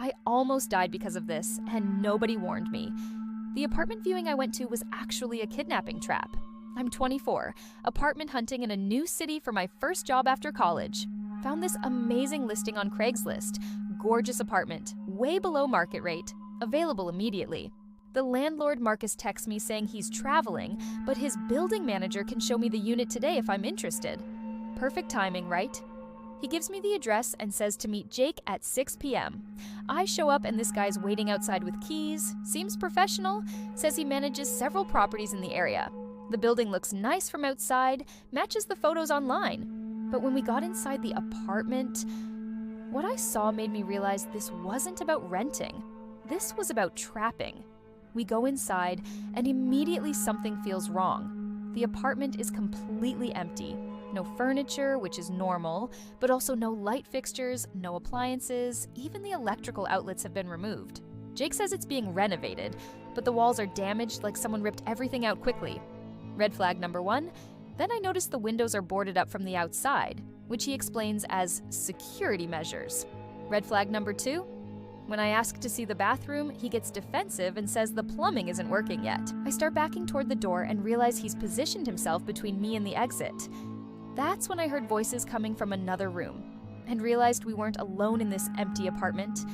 I almost died because of this, and nobody warned me. The apartment viewing I went to was actually a kidnapping trap. I'm 24, apartment hunting in a new city for my first job after college. Found this amazing listing on Craigslist. Gorgeous apartment, way below market rate, available immediately. The landlord Marcus texts me saying he's traveling, but his building manager can show me the unit today if I'm interested. Perfect timing, right? He gives me the address and says to meet Jake at 6 p.m. I show up and this guy's waiting outside with keys, seems professional, says he manages several properties in the area. The building looks nice from outside, matches the photos online. But when we got inside the apartment, what I saw made me realize this wasn't about renting. This was about trapping. We go inside and immediately something feels wrong. The apartment is completely empty. No furniture, which is normal, but also no light fixtures, no appliances, even the electrical outlets have been removed. Jake says it's being renovated, but the walls are damaged like someone ripped everything out quickly. Red flag number 1, then I notice the windows are boarded up from the outside, which he explains as security measures. Red flag number 2, when I ask to see the bathroom, he gets defensive and says the plumbing isn't working yet. I start backing toward the door and realize he's positioned himself between me and the exit. That's when I heard voices coming from another room and realized we weren't alone in this empty apartment.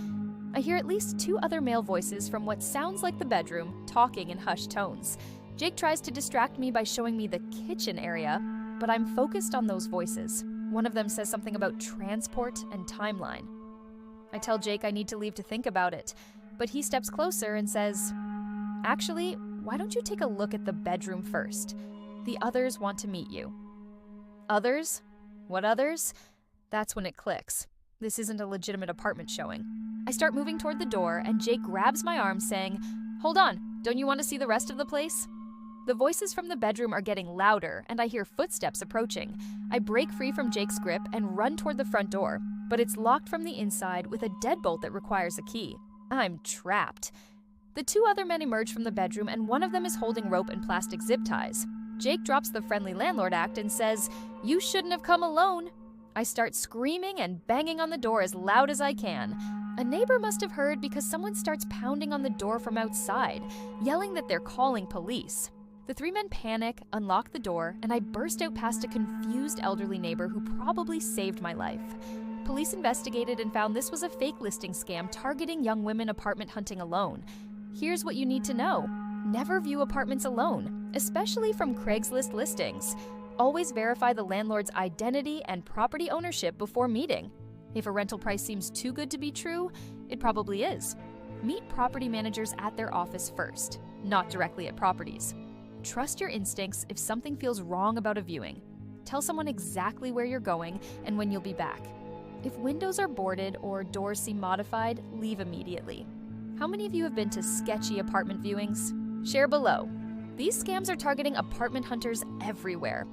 I hear at least 2 other male voices from what sounds like the bedroom, talking in hushed tones. Jake tries to distract me by showing me the kitchen area, but I'm focused on those voices. One of them says something about transport and timeline. I tell Jake I need to leave to think about it, but he steps closer and says, "Actually, why don't you take a look at the bedroom first? The others want to meet you." Others? What others? That's when it clicks. This isn't a legitimate apartment showing. I start moving toward the door, and Jake grabs my arm saying, "Hold on, don't you want to see the rest of the place?" The voices from the bedroom are getting louder, and I hear footsteps approaching. I break free from Jake's grip and run toward the front door, but it's locked from the inside with a deadbolt that requires a key. I'm trapped. The 2 other men emerge from the bedroom, and one of them is holding rope and plastic zip ties. Jake drops the friendly landlord act and says, "You shouldn't have come alone." I start screaming and banging on the door as loud as I can. A neighbor must have heard because someone starts pounding on the door from outside, yelling that they're calling police. The 3 men panic, unlock the door, and I burst out past a confused elderly neighbor who probably saved my life. Police investigated and found this was a fake listing scam targeting young women apartment hunting alone. Here's what you need to know. Never view apartments alone, especially from Craigslist listings. Always verify the landlord's identity and property ownership before meeting. If a rental price seems too good to be true, it probably is. Meet property managers at their office first, not directly at properties. Trust your instincts if something feels wrong about a viewing. Tell someone exactly where you're going and when you'll be back. If windows are boarded or doors seem modified, leave immediately. How many of you have been to sketchy apartment viewings? Share below. These scams are targeting apartment hunters everywhere.